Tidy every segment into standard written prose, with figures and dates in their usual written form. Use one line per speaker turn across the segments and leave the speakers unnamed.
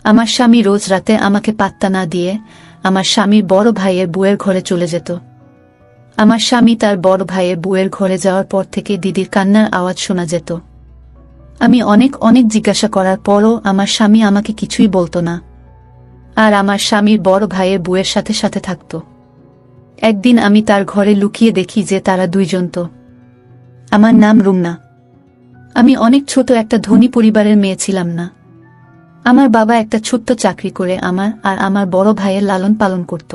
আমার স্বামী রোজ রাতে আমাকে পাত্তা না দিয়ে আমার স্বামীর বড় ভাইয়ের বউয়ের ঘরে চলে যেত। আমার স্বামী তার বড় ভাইয়ের বউয়ের ঘরে যাওয়ার পর থেকে দিদির কান্নার আওয়াজ শোনা যেত। আমি অনেক অনেক জিজ্ঞাসা করার পরও আমার স্বামী আমাকে কিছুই বলতো না, আর আমার স্বামীর বড় ভাইয়ের বউয়ের সাথে সাথে থাকত। একদিন আমি তার ঘরে লুকিয়ে দেখি যে তারা দুইজন তো। আমার নাম রুমনা। আমি অনেক ছোট একটা ধনী পরিবারের মেয়ে ছিলাম না। আমার বাবা একটা ছোট্ট চাকরি করে আমার আর আমার বড় ভাইয়ের লালন পালন করত।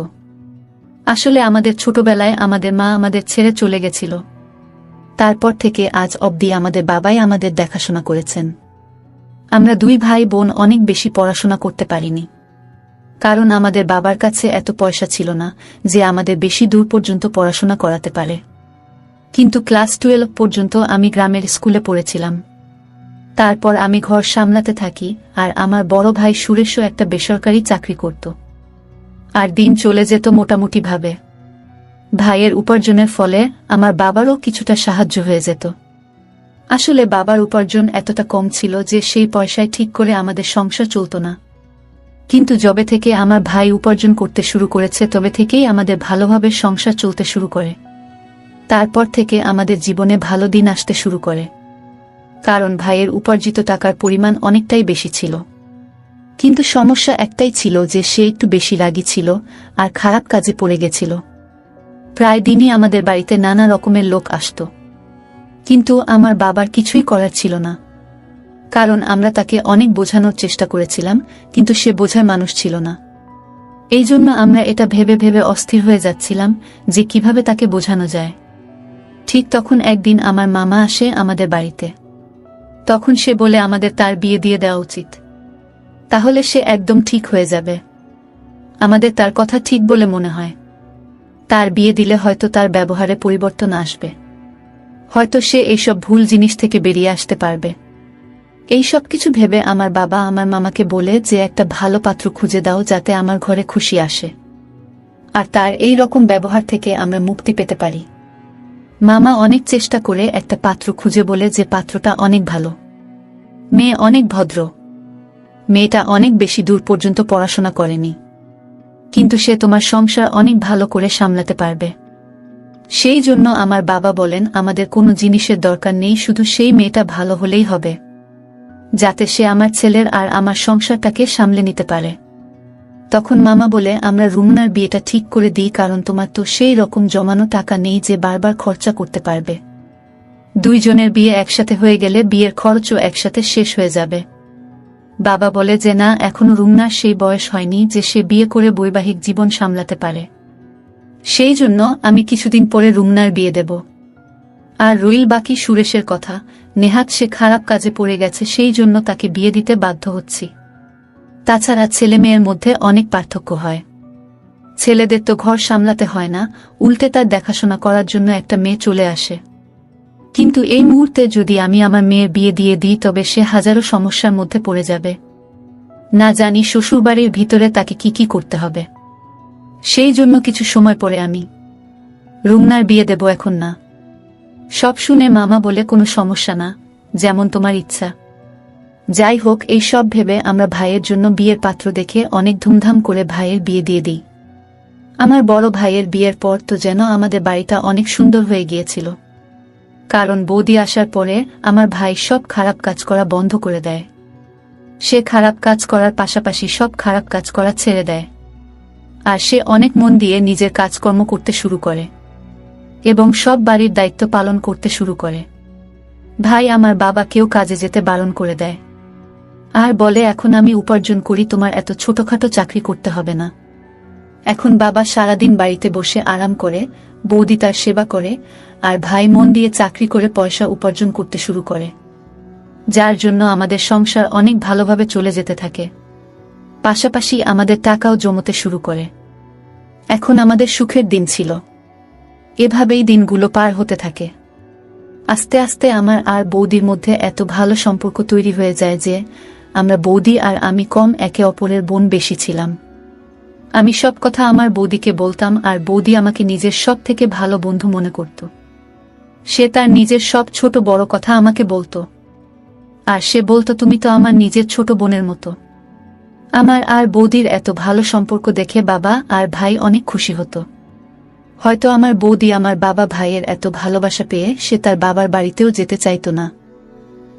আসলে আমাদের ছোটবেলায় আমাদের মা আমাদের ছেড়ে চলে গেছিল। তারপর থেকে আজ অবধি আমাদের বাবাই আমাদের দেখাশোনা করেছেন। আমরা দুই ভাই বোন অনেক বেশি পড়াশোনা করতে পারিনি, কারণ আমাদের বাবার কাছে এত পয়সা ছিল না যে আমাদের বেশি দূর পর্যন্ত পড়াশোনা করাতে পারে। কিন্তু ক্লাস 12 পর্যন্ত আমি গ্রামের স্কুলে পড়েছিলাম। তারপর আমি ঘর সামলাতে থাকি, আর আমার বড় ভাই সুরেশও একটা বেসরকারি চাকরি করত। আর দিন চলে যেত মোটামুটি ভাবে। ভাইয়ের উপার্জনের ফলে আমার বাবারও কিছুটা সাহায্য হয়ে যেত। আসলে বাবার উপার্জন এতটা কম ছিল যে সেই পয়সায় ঠিক করে আমাদের সংসার চলত না। কিন্তু যবে থেকে আমার ভাই উপার্জন করতে শুরু করেছে তবে থেকেই আমাদের ভালোভাবে সংসার চলতে শুরু করে। তারপর থেকে আমাদের জীবনে ভালো দিন আসতে শুরু করে, কারণ ভাইয়ের উপার্জিত টাকার পরিমাণ অনেকটাই বেশি ছিল। কিন্তু সমস্যা একটাই ছিল যে সে একটু বেশি রাগী ছিল আর খারাপ কাজে পড়ে গেছিল। প্রায় দিনই আমাদের বাড়িতে নানা রকমের লোক আসত, কিন্তু আমার বাবার কিছুই করার ছিল না, কারণ আমরা তাকে অনেক বোঝানোর চেষ্টা করেছিলাম, কিন্তু সে বোঝার মানুষ ছিল না। এই জন্য আমরা এটা ভেবে ভেবে অস্থির হয়ে যাচ্ছিলাম যে কিভাবে তাকে বোঝানো যায়। ঠিক তখন একদিন আমার মামা আসে আমাদের বাড়িতে। তখন সে বলে আমাদের তার বিয়ে দিয়ে দেওয়া উচিত, তাহলে সে একদম ঠিক হয়ে যাবে। আমাদের তার কথা ঠিক বলে মনে হয়। তার বিয়ে দিলে হয়তো তার ব্যবহারে পরিবর্তন আসবে, হয়তো সে এইসব ভুল জিনিস থেকে বেরিয়ে আসতে পারবে। এই সব কিছু ভেবে আমার বাবা আমার মামাকে বলে যে একটা ভালো পাত্র খুঁজে দাও যাতে আমার ঘরে খুশি আসে, আর তার এই রকম ব্যবহার থেকে আমরা মুক্তি পেতে পারি। মামা অনেক চেষ্টা করে একটা পাত্র খুঁজে বলে যে পাত্রটা অনেক ভালো, মেয়ে অনেক ভদ্র, মেয়েটা অনেক বেশি দূর পর্যন্ত পড়াশোনা করেনি, কিন্তু সে তোমার সংসার অনেক ভালো করে সামলাতে পারবে। সেই জন্য আমার বাবা বলেন আমাদের কোনো জিনিসের দরকার নেই, শুধু সেই মেয়েটা ভালো হলেই হবে, যাতে সে আমার ছেলের আর আমার সংসারটাকে সামলে নিতে পারে। তখন মামা বলে আমরা রুমনার বিয়েটা ঠিক করে দিই, কারণ তোমার তো সেই রকম জমানো টাকা নেই যে বারবার খরচা করতে পারবে। দুইজনের বিয়ে একসাথে হয়ে গেলে বিয়ের খরচও একসাথে শেষ হয়ে যাবে। বাবা বলে যে না, এখনো রুমনার সেই বয়স হয়নি যে সে বিয়ে করে বৈবাহিক জীবন সামলাতে পারে। সেই জন্য আমি কিছুদিন পরে রুমনার বিয়ে দেব। আর রইল বাকি সুরেশের কথা, নেহাত সে খারাপ কাজে পড়ে গেছে, সেই জন্য তাকে বিয়ে দিতে বাধ্য হচ্ছি। তাছাড়া ছেলে মেয়ের মধ্যে অনেক পার্থক্য হয়। ছেলেদের তো ঘর সামলাতে হয় না, উল্টে তার দেখাশোনা করার জন্য একটা মেয়ে চলে আসে। কিন্তু এই মুহূর্তে যদি আমি আমার মেয়ের বিয়ে দিয়ে দিই তবে সে হাজারো সমস্যার মধ্যে পড়ে যাবে। না জানি শ্বশুরবাড়ির ভিতরে তাকে কি কি করতে হবে। সেই জন্য কিছু সময় পরে আমি রুমনার বিয়ে দেব, এখন না। সব শুনে মামা বলে কোনো সমস্যা না, যেমন তোমার ইচ্ছা। যাই হোক, এই সব ভেবে আমরা ভাইয়ের জন্য বিয়ের পাত্র দেখে অনেক ধুমধাম করে ভাইয়ের বিয়ে দিয়ে দিই। আমার বড় ভাইয়ের বিয়ের পর তো যেন আমাদের বাড়িটা অনেক সুন্দর হয়ে গিয়েছিল, কারণ বৌদি আসার পরে আমার ভাই সব খারাপ কাজ করা বন্ধ করে দেয়। সে খারাপ কাজ করার পাশাপাশি সব খারাপ কাজ করা ছেড়ে দেয়, আর সে অনেক মন দিয়ে নিজের কাজকর্ম করতে শুরু করে এবং সব বাড়ির দায়িত্ব পালন করতে শুরু করে। ভাই আমার বাবাকেও কাজে যেতে বারণ করে দেয়, আর বলে এখন আমি উপার্জন করি, তোমার এত ছোটখাটো চাকরি করতে হবে না। এখন বাবা সারাদিন বাড়িতে বসে আরাম করে, বৌদি তার সেবা করে, আর ভাই মন দিয়ে চাকরি করে পয়সা উপার্জন করতে শুরু করে, যার জন্য আমাদের সংসার অনেক ভালোভাবে চলে যেতে থাকে। পাশাপাশি আমাদের টাকাও জমতে শুরু করে। এখন আমাদের সুখের দিন ছিল। এভাবেই দিনগুলো পার হতে থাকে। আস্তে আস্তে আমার আর বৌদির মধ্যে এত ভালো সম্পর্ক তৈরি হয়ে যায় যে আমরা বৌদি আর আমি কম, একে অপরের বোন বেশি ছিলাম। আমি সব কথা আমার বৌদিকে বলতাম, আর বৌদি আমাকে নিজের সব থেকে ভালো বন্ধু মনে করত। সে তার নিজের সব ছোট বড় কথা আমাকে বলতো, আর সে বলতো তুমি তো আমার নিজের ছোট বোনের মতো। আমার আর বৌদির এত ভালো সম্পর্ক দেখে বাবা আর ভাই অনেক খুশি হতো। হয়তো আমার বৌদি আমার বাবা ভাইয়ের এত ভালোবাসা পেয়ে সে তার বাবার বাড়িতেও যেতে চাইতো না।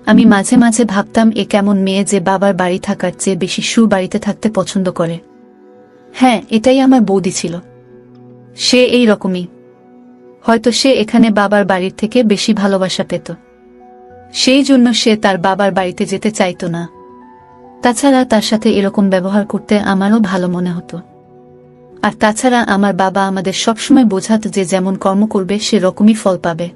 আমি মাঝে মাঝে ভাবতাম এ কেমন মেয়ে যে বাবার বাড়ি থাকার চেয়ে বেশি বাড়িতে থাকতে পছন্দ করে। হ্যাঁ, এটাই আমার বৌদি ছিল। সে এই রকমই। হয়তো সে এখানে বাবার বাড়ির থেকে বেশি ভালোবাসা পেত, সেই জন্য সে তার বাবার বাড়িতে যেতে চাইতো না। তাছাড়া তার সাথে এরকম ব্যবহার করতে আমারও ভালো মনে হতো। আর তাছাড়া আমার বাবা আমাদের সবসময় বোঝাত যে যেমন কর্ম করবে সে রকমই ফল পাবে।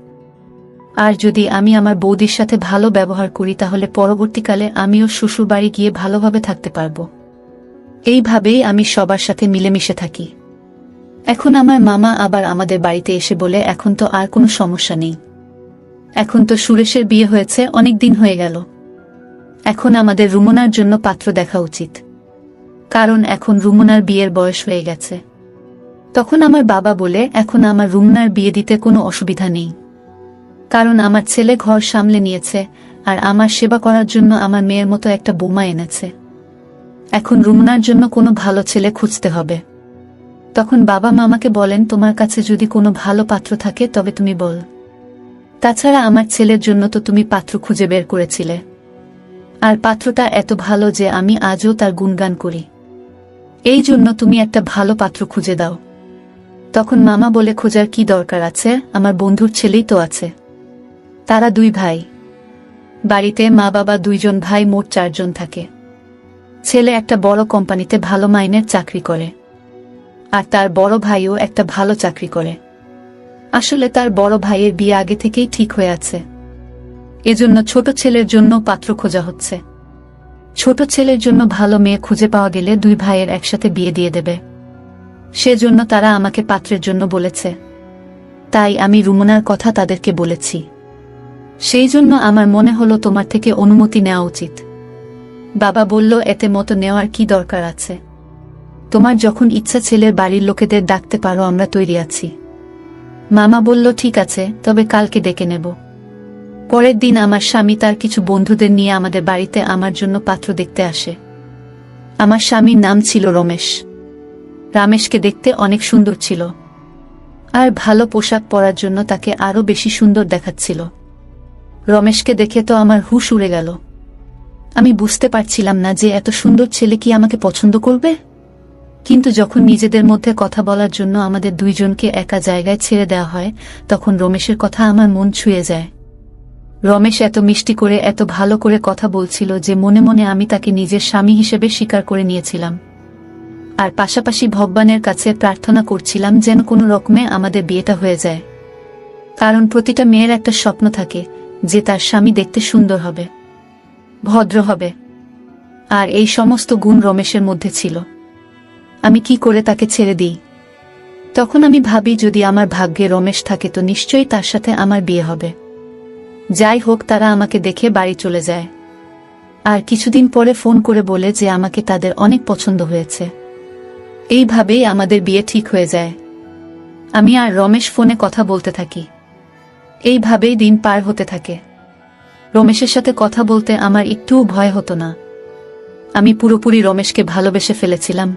আর যদি আমি আমার বৌদির সাথে ভালো ব্যবহার করি তাহলে পরবর্তীকালে আমিও শ্বশুর বাড়ি গিয়ে ভালোভাবে থাকতে পারব। এইভাবেই আমি সবার সাথে মিলেমিশে থাকি। এখন আমার মামা আবার আমাদের বাড়িতে এসে বলে এখন তো আর কোনো সমস্যা নেই, এখন তো সুরেশের বিয়ে হয়েছে, অনেক দিন হয়ে গেল, এখন আমাদের রুমনার জন্য পাত্র দেখা উচিত, কারণ এখন রুমনার বিয়ের বয়স হয়ে গেছে। তখন আমার বাবা বলে এখন আমার রুমনার বিয়ে দিতে কোনো অসুবিধা নেই, কারণ আমার ছেলে ঘর সামলে নিয়েছে আর আমার সেবা করার জন্য আমার মেয়ের মতো একটা বৌমা এনেছে। এখন রুমনার জন্য কোনো ভালো ছেলে খুঁজতে হবে। তখন বাবা মামাকে বলেন তোমার কাছে যদি কোনো ভালো পাত্র থাকে তবে তুমি বল। তাছাড়া আমার ছেলের জন্য তো তুমি পাত্র খুঁজে বের করেছিলে, আর পাত্রটা এত ভালো যে আমি আজও তার গুণগান করি। এই জন্য তুমি একটা ভালো পাত্র খুঁজে দাও। তখন মামা বলে খোঁজার কি দরকার আছে, আমার বন্ধুর ছেলেই তো আছে। তারা 2 ভাই, বাড়িতে মা বাবা 2 জন ভাই, মোট 4 জন থাকে। ছেলে একটা বড় কোম্পানিতে ভালো মাইনের চাকরি করে, আর তার বড় ভাইও একটা ভালো চাকরি করে। আসলে তার বড় ভাইয়ের বিয়ে আগে থেকেই ঠিক হয়ে আছে, এজন্য ছোট ছেলের জন্য পাত্র খোঁজা হচ্ছে। ছোট ছেলের জন্য ভালো মেয়ে খুঁজে পাওয়া গেলে 2 ভাইয়ের একসাথে বিয়ে দিয়ে দেবে, সেজন্য তারা আমাকে পাত্রের জন্য বলেছে। তাই আমি রুমনার কথা তাদেরকে বলেছি। সেই জন্য আমার মনে হলো তোমার থেকে অনুমতি নেওয়া উচিত। বাবা বলল এতে মতো নেওয়ার কি দরকার আছে, তোমার যখন ইচ্ছা ছেলের বাড়ির লোকেদের ডাকতে পারো, আমরা তৈরি আছি। মামা বলল ঠিক আছে, তবে কালকে ডেকে নেব। পরের দিন আমার স্বামী তার কিছু বন্ধুদের নিয়ে আমাদের বাড়িতে আমার জন্য পাত্র দেখতে আসে। আমার স্বামীর নাম ছিল রমেশ। রমেশকে দেখতে অনেক সুন্দর ছিল, আর ভালো পোশাক পরার জন্য তাকে আরো বেশি সুন্দর দেখাচ্ছিল। রমেশকে দেখে তো আমার হুঁশ উড়ে গেল। আমি বুঝতে পারছিলাম না যে এত সুন্দর ছেলে কি আমাকে পছন্দ করবে। কিন্তু যখন নিজেদের মধ্যে কথা বলার জন্য আমাদের 2 জনকে একা জায়গায় ছেড়ে দেওয়া হয়, তখন রমেশের কথা আমার মন ছুঁয়ে যায়। রমেশ এত মিষ্টি করে এত ভালো করে কথা বলছিল যে মনে মনে আমি তাকে নিজের স্বামী হিসেবে স্বীকার করে নিয়েছিলাম। আর পাশাপাশি ভগবানের কাছে প্রার্থনা করছিলাম যেন কোনো রকমে আমাদের বিয়েটা হয়ে যায়, কারণ প্রতিটা মেয়ের একটা স্বপ্ন থাকে যে তার স্বামী দেখতে সুন্দর হবে, ভদ্র হবে, আর এই সমস্ত গুণ রমেশের মধ্যে ছিল। আমি কি করে তাকে ছেড়ে দিই? তখন আমি ভাবি যদি আমার ভাগ্যে রমেশ থাকে তো নিশ্চয়ই তার সাথে আমার বিয়ে হবে। যাই হোক, তারা আমাকে দেখে বাড়ি চলে যায়, আর কিছুদিন পরে ফোন করে বলে যে আমাকে তাদের অনেক পছন্দ হয়েছে। এইভাবেই আমাদের বিয়ে ঠিক হয়ে যায়। আমি আর রমেশ ফোনে কথা বলতে থাকি। এইভাবেই দিন পার হতে থাকে। রমেশের সাথে কথা বলতে আমার একটুও ভয় হতো না। আমি পুরোপুরি রমেশকে ভালোবেসে ফেলেছিলাম।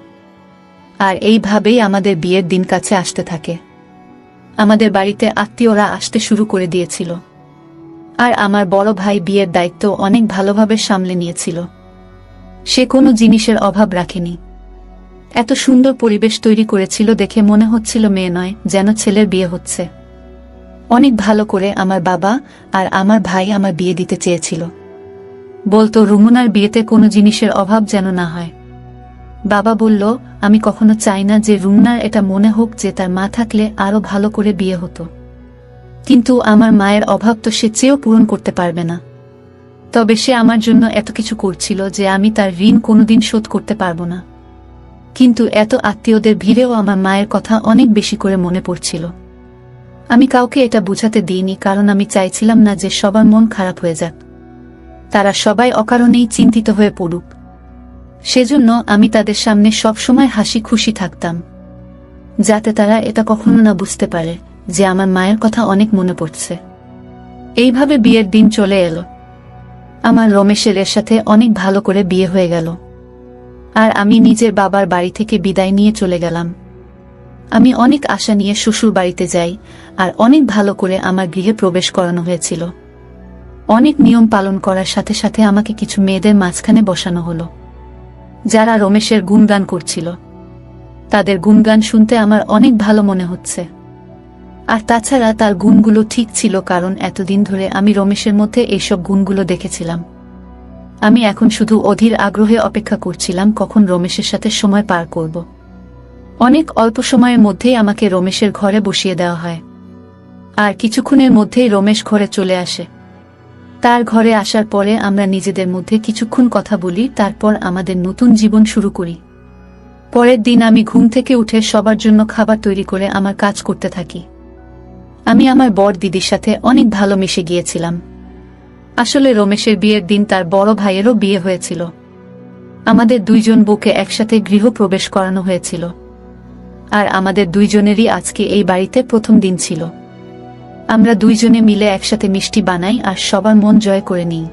আর এইভাবেই আমাদের বিয়ের দিন কাছে আসতে থাকে। আমাদের বাড়িতে আত্মীয়রা আসতে শুরু করে দিয়েছিল, আর আমার বড় ভাই বিয়ের দায়িত্ব অনেক ভালোভাবে সামলে নিয়েছিল। সে কোনো জিনিসের অভাব রাখেনি। এত সুন্দর পরিবেশ তৈরি করেছিল দেখে মনে হচ্ছিল মেয়ে নয়, যেন ছেলের বিয়ে হচ্ছে। অনেক ভালো করে আমার বাবা আর আমার ভাই আমার বিয়ে দিতে চেয়েছিল। বলতো রুমনার বিয়েতে কোনো জিনিসের অভাব যেন না হয়। বাবা বলল আমি কখনো চাই না যে রুমনার এটা মনে হোক যে তার মা থাকলে আরো ভালো করে বিয়ে হতো। কিন্তু আমার মায়ের অভাব তো সে চেয়েও পূরণ করতে পারবে না। তবে সে আমার জন্য এত কিছু করছিল যে আমি তার ঋণ কোনোদিন শোধ করতে পারবো না। কিন্তু এত আত্মীয়দের ভিড়েও আমার মায়ের কথা অনেক বেশি করে মনে পড়ছিল। আমি কাউকে এটা বুঝাতে দিইনি, কারণ আমি চাইছিলাম না যে সবার মন খারাপ হয়ে যাক, তারা সবাই অকারণেই চিন্তিত হয়ে পড়ুক। সেজন্য আমি তাদের সামনে সবসময় হাসি খুশি থাকতাম, যাতে তারা এটা কখনো না বুঝতে পারে যে আমার মায়ের কথা অনেক মনে পড়ছে। এইভাবে বিয়ের দিন চলে এলো। আমার রমেশের সাথে অনেক ভালো করে বিয়ে হয়ে গেল। আর আমি নিজের বাবার বাড়ি থেকে বিদায় নিয়ে চলে গেলাম। আমি অনেক আশা নিয়ে শ্বশুর বাড়িতে যাই, আর অনেক ভালো করে আমার গৃহে প্রবেশ করানো হয়েছিল। অনেক নিয়ম পালন করার সাথে সাথে আমাকে কিছু মেয়েদের মাঝখানে বসানো হলো, যারা রমেশের গুণগান করছিল। তাদের গুণগান শুনতে আমার অনেক ভালো মনে হচ্ছে। আর তাছাড়া তার গুণগুলো ঠিক ছিল, কারণ এতদিন ধরে আমি রমেশের মধ্যে এইসব গুণগুলো দেখেছিলাম। আমি এখন শুধু অধীর আগ্রহে অপেক্ষা করছিলাম কখন রমেশের সাথে সময় পার করব। অনেক অল্প সময়ের মধ্যেই আমাকে রমেশের ঘরে বসিয়ে দেওয়া হয়, আর কিছুক্ষণের মধ্যেই রমেশ ঘরে চলে আসে। তার ঘরে আসার পরে আমরা নিজেদের মধ্যে কিছুক্ষণ কথা বলি, তারপর আমাদের নতুন জীবন শুরু করি। পরের দিন আমি ঘুম থেকে উঠে সবার জন্য খাবার তৈরি করে আমার কাজ করতে থাকি। আমি আমার বর দিদির সাথে অনেক ভালো মিশে গিয়েছিলাম। আসলে রমেশের বিয়ের দিন তার বড় ভাইয়েরও বিয়ে হয়েছিল। আমাদের দুইজন বউকে একসাথে গৃহ প্রবেশ করানো হয়েছিল, আর আমাদের দুইজনেরই আজকে এই বাড়িতে প্রথম দিন ছিল। আমরা দুইজনে মিলে একসাথে মিষ্টি বানাই আর সবার মন জয় করে নিই।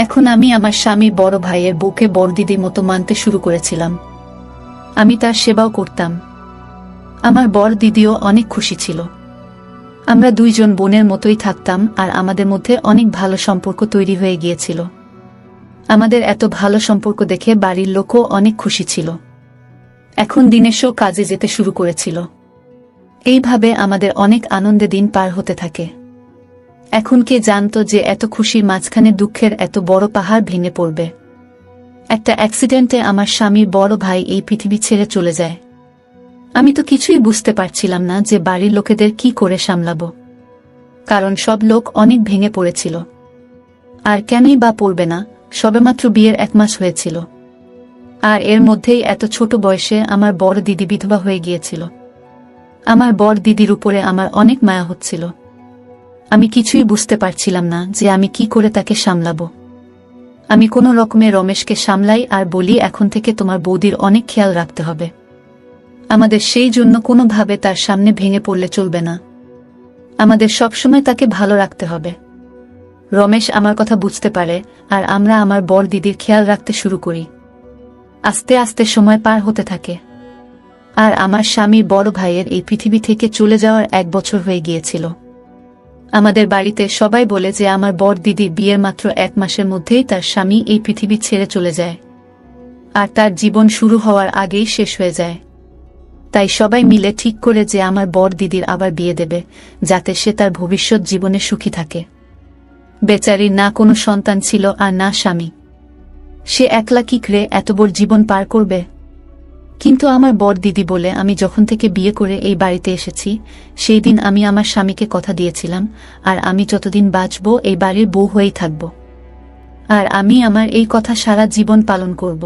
এখন আমি আমার স্বামীর বড় ভাইয়ের বউকে বড় দিদির মতো মানতে শুরু করেছিলাম। আমি তার সেবাও করতাম। আমার বড় দিদিও অনেক খুশি ছিল। আমরা দুইজন বোনের মতোই থাকতাম, আর আমাদের মধ্যে অনেক ভালো সম্পর্ক তৈরি হয়ে গিয়েছিল। আমাদের এত ভালো সম্পর্ক দেখে বাড়ির লোকও অনেক খুশি ছিল। এখন দিনেশও কাজে যেতে শুরু করেছিল। এইভাবে আমাদের অনেক আনন্দে দিন পার হতে থাকে। এখন কে জানতো যে এত খুশির মাঝখানে দুঃখের এত বড় পাহাড় ভেঙে পড়বে। একটা অ্যাক্সিডেন্টে আমার স্বামীর বড় ভাই এই পৃথিবী ছেড়ে চলে যায়। আমি তো কিছুই বুঝতে পারছিলাম না যে বাড়ির লোকেদের কি করে সামলাবো, কারণ সব লোক অনেক ভেঙে পড়েছিল। আর কেনই বা পড়বে না, সবেমাত্র বিয়ের 1 মাস হয়েছিল, আর এর মধ্যেই এত ছোট বয়সে আমার বড় দিদি বিধবা হয়ে গিয়েছিল। আমার বড় দিদির উপরে আমার অনেক মায়া হচ্ছিল। আমি কিছুই বুঝতে পারছিলাম না যে আমি কি করে তাকে সামলাবো। আমি কোনো রকমে রমেশকে সামলাই আর বলি, এখন থেকে তোমার বৌদির অনেক খেয়াল রাখতে হবে। আমাদের সেই জন্য কোনোভাবে তার সামনে ভেঙে পড়লে চলবে না। আমাদের সবসময় তাকে ভালো রাখতে হবে। রমেশ আমার কথা বুঝতে পারে, আর আমরা আমার বড় দিদির খেয়াল রাখতে শুরু করি। আস্তে আস্তে সময় পার হতে থাকে, আর আমার স্বামী বড় ভাইয়ের এই পৃথিবী থেকে চলে যাওয়ার 1 বছর হয়ে গিয়েছিল। আমাদের বাড়িতে সবাই বলে যে আমার বড় দিদি বিয়ের মাত্র 1 মাসের মধ্যেই তার স্বামী এই পৃথিবী ছেড়ে চলে যায়, আর তার জীবন শুরু হওয়ার আগেই শেষ হয়ে যায়। তাই সবাই মিলে ঠিক করে যে আমার বড় দিদির আবার বিয়ে দেবে, যাতে সে তার ভবিষ্যৎ জীবনে সুখী থাকে। বেচারির না কোনো সন্তান ছিল আর না স্বামী। সে একলা কি করে এত বড় জীবন পার করবে? কিন্তু আমার বড় দিদি বলে আমি যখন থেকে বিয়ে করে এই বাড়িতে এসেছি, সেই দিন আমি আমার স্বামীকে কথা দিয়েছিলাম, আর আমি যতদিন বাঁচব এই বাড়ির বউ হয়েই থাকব। আর আমি আমার এই কথা সারা জীবন পালন করব।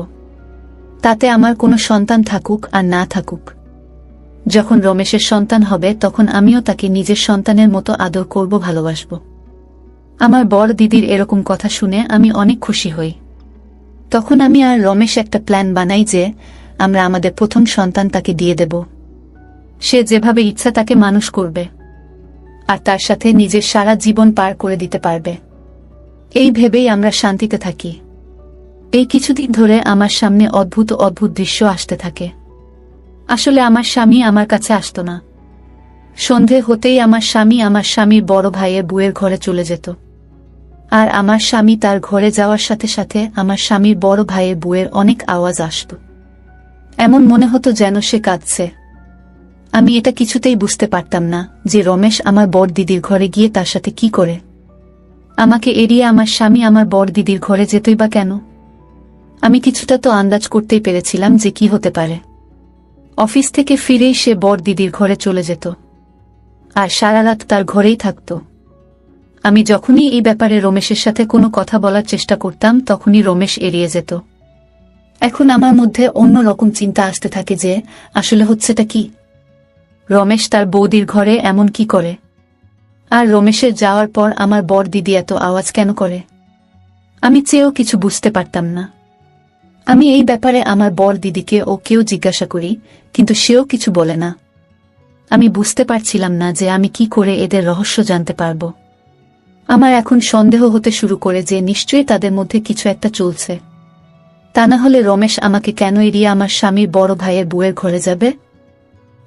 তাতে আমার কোনো সন্তান থাকুক আর না থাকুক। যখন রমেশের সন্তান হবে তখন আমিও তাকে নিজের সন্তানের মতো আদর করব, ভালোবাসব। আমার বড় দিদির এরকম কথা শুনে আমি অনেক খুশি হই। তখন আমি আর রমেশ একটা প্ল্যান বানাই যে আমরা আমাদের প্রথম সন্তান তাকে দিয়ে দেব। সে যেভাবে ইচ্ছা তাকে মানুষ করবে, আর তার সাথে নিজের সারা জীবন পার করে দিতে পারবে। এই ভেবেই আমরা শান্তিতে থাকি। এই কিছুদিন ধরে আমার সামনে অদ্ভুত অদ্ভুত দৃশ্য আসতে থাকে। আসলে আমার স্বামী আমার কাছে আসতো না। সন্ধে হতেই আমার স্বামী আমার স্বামীর বড় ভাইয়ের বউয়ের ঘরে চলে যেত, আর আমার স্বামী তার ঘরে যাওয়ার সাথে সাথে আমার স্বামীর বড় ভাইয়ের বউয়ের অনেক আওয়াজ আসত। এমন মনে হতো যেন সে কাঁদছে। আমি এটা কিছুতেই বুঝতে পারতাম না যে রমেশ আমার বড় দিদির ঘরে গিয়ে তার সাথে কি করে। আমাকে এড়িয়ে আমার স্বামী আমার বড় দিদির ঘরে যেতই বা কেন? আমি কিছুটা তো আন্দাজ করতেই পেরেছিলাম যে কি হতে পারে। অফিস থেকে ফিরেই সে বড় দিদির ঘরে চলে যেত, আর সারা রাত তার ঘরেই থাকত। আমি যখনই এই ব্যাপারে রমেশের সাথে কোনো কথা বলার চেষ্টা করতাম, তখনই রমেশ এড়িয়ে যেত। এখন আমার মধ্যে অন্য রকম চিন্তা আসতে থাকে যে আসলে হচ্ছেটা কি। রমেশ তার বৌদির ঘরে এমন কি করে? আর রমেশের যাওয়ার পর আমার বড় দিদি এত আওয়াজ কেন করে? আমি চেয়েও কিছু বুঝতে পারতাম না। আমি এই ব্যাপারে আমার বড় দিদিকে ও কেউ জিজ্ঞাসা করি, কিন্তু সেও কিছু বলে না। আমি বুঝতে পারছিলাম না যে আমি কি করে এদের রহস্য জানতে পারব। আমার এখন সন্দেহ হতে শুরু করে যে নিশ্চয়ই তাদের মধ্যে কিছু একটা চলছে। তা না হলে রমেশ আমাকে কেন এড়িয়ে আমার স্বামীর বড় ভাইয়ের বউয়ের ঘরে যাবে?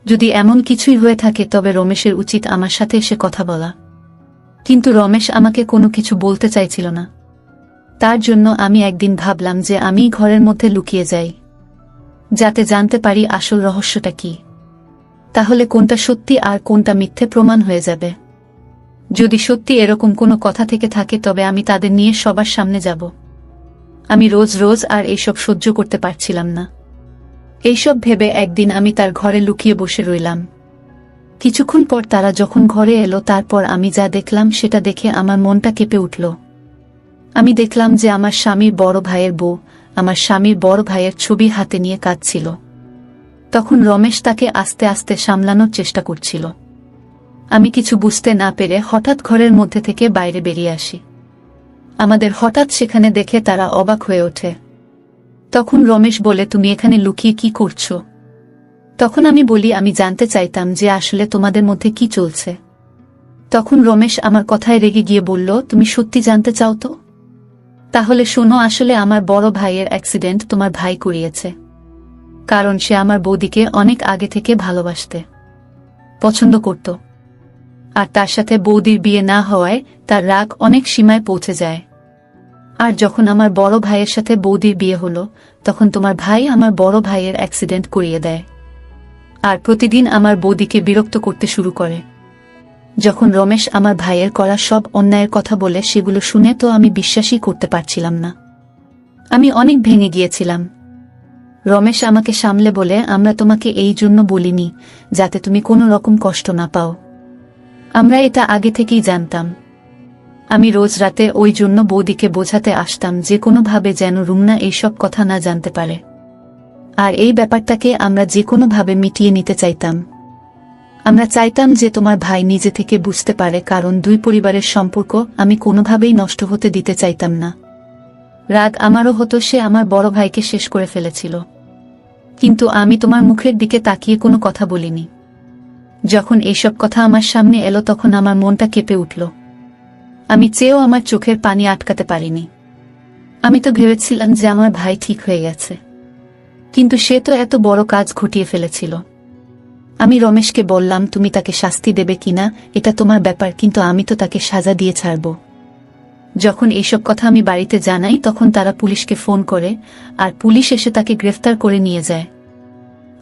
যদি এমন কিছুই হয়ে থাকে তবে রমেশের উচিত আমার সাথে এসে কথা বলা। কিন্তু রমেশ আমাকে কোনো কিছু বলতে চাইছিল না। তার জন্য আমি একদিন ভাবলাম যে আমি ঘরের মধ্যে লুকিয়ে যাই, যাতে জানতে পারি আসল রহস্যটা কি। তাহলে কোনটা সত্যি আর কোনটা মিথ্যে প্রমাণ হয়ে যাবে। যদি সত্যি এরকম কোনো কথা থেকে থাকে তবে আমি তাদের নিয়ে সবার সামনে যাব। আমি রোজ রোজ আর এইসব সহ্য করতে পারছিলাম না। এইসব ভেবে একদিন আমি তার ঘরে লুকিয়ে বসে রইলাম। কিছুক্ষণ পর তারা যখন ঘরে এলো তারপর আমি যা দেখলাম সেটা দেখে আমার মনটা কেঁপে উঠল। আমি দেখলাম যে আমার স্বামীর বড় ভাইয়ের বউ আমার স্বামীর বড় ভাইয়ের ছবি হাতে নিয়ে কাঁদছিল। তখন রমেশ তাকে আস্তে আস্তে সামলানোর চেষ্টা করছিল। আমি কিছু বুঝতে না পেরে হঠাৎ ঘরের মধ্যে থেকে বাইরে বেরিয়ে আসি। আমাদের হঠাৎ সেখানে দেখে তারা অবাক হয়ে ওঠে। তখন রমেশ বলে, তুমি এখানে লুকিয়ে কি করছো? তখন আমি বলি, আমি জানতে চাইতাম যে আসলে তোমাদের মধ্যে কি চলছে। তখন রমেশ আমার কথায় রেগে গিয়ে বলল, তুমি সত্যি জানতে চাও তো? তাহলে শোনো, আসলে আমার বড় ভাইয়ের অ্যাক্সিডেন্ট তোমার ভাই করিয়েছে। কারণ সে আমার বৌদিকে অনেক আগে থেকে ভালোবাসতে পছন্দ করত, আর তার সাথে বৌদির বিয়ে না হওয়ায় তার রাগ অনেক সীমায় পৌঁছে যায়। আর যখন আমার বড় ভাইয়ের সাথে বৌদির বিয়ে হলো তখন তোমার ভাই আমার বড় ভাইয়ের অ্যাক্সিডেন্ট করিয়ে দেয়, আর প্রতিদিন আমার বৌদিকে বিরক্ত করতে শুরু করে। যখন রমেশ আমার ভাইয়ের করা সব অন্যায়ের কথা বলে সেগুলো শুনে তো আমি বিশ্বাসই করতে পারছিলাম না। আমি অনেক ভেঙে গিয়েছিলাম। রমেশ আমাকে সামলে বলে, আমরা তোমাকে এই জন্য বলিনি যাতে তুমি কোনো রকম কষ্ট না পাও। আমরা এটা আগে থেকেই জানতাম। আমি রোজ রাতে ওই জন্য বৌদিকে বোঝাতে আসতাম যে কোনোভাবে যেন রুমনা এইসব কথা না জানতে পারে, আর এই ব্যাপারটাকে আমরা যে কোনোভাবে মিটিয়ে নিতে চাইতাম। আমরা চাইতাম যে তোমার ভাই নিজে থেকে বুঝতে পারে, কারণ দুই পরিবারের সম্পর্ক আমি কোনোভাবেই নষ্ট হতে দিতে চাইতাম না। রাগ আমারও হতো, সে আমার বড় ভাইকে শেষ করে ফেলেছিল। কিন্তু আমি তোমার মুখের দিকে তাকিয়ে কোনো কথা বলিনি। যখন এইসব কথা আমার সামনে এলো তখন আমার মনটা কেঁপে উঠল। আমি চেয়েও আমার চোখের পানি আটকাতে পারিনি। আমি তো ভেবেছিলাম যে আমার ভাই ঠিক হয়ে গেছে, কিন্তু সে তো এত বড় কাজ ঘটিয়ে ফেলেছিল। আমি রমেশকে বললাম, তুমি তাকে শাস্তি দেবে কিনা এটা তোমার ব্যাপার, কিন্তু আমি তো তাকে সাজা দিয়ে ছাড়ব। যখন এইসব কথা আমি বাড়িতে জানাই তখন তারা পুলিশকে ফোন করে, আর পুলিশ এসে তাকে গ্রেফতার করে নিয়ে যায়।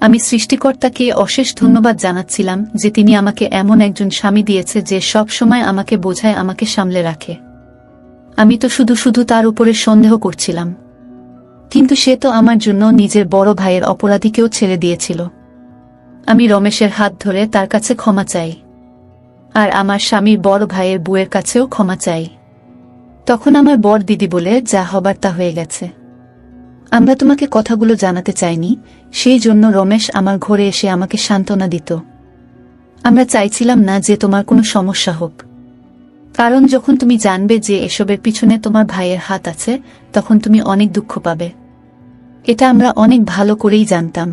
আমি সৃষ্টিকর্তাকে অশেষ ধন্যবাদ জানাচ্ছিলাম যে তিনি আমাকে এমন একজন স্বামী দিয়েছে যে সব সময় আমাকে বোঝায়, আমাকে সামলে রাখে। আমি তো শুধু শুধু তার উপরে সন্দেহ করছিলাম, কিন্তু সে তো আমার জন্য নিজের বড় ভাইয়ের অপরাধীকেও ছেড়ে দিয়েছিল। আমি রমেশের হাত ধরে তার কাছে ক্ষমা চাই, আর আমার স্বামীর বড় ভাইয়ের বউয়ের কাছেও ক্ষমা চাই। তখন আমার বড় দিদি বলে, যা হবার তা হয়ে গেছে, আমরা তোমাকে কথাগুলো জানাতে চাইনি। সেই জন্য রমেশ আমার ঘরে এসে আমাকে সান্ত্বনা দিত। আমরা চাইছিলাম না যে তোমার কোনো সমস্যা হোক, কারণ যখন তুমি জানবে যে এসবের পিছনে তোমার ভাইয়ের হাত আছে তখন তুমি অনেক দুঃখ পাবে। এটা আমরা অনেক ভালো করেই জানতাম।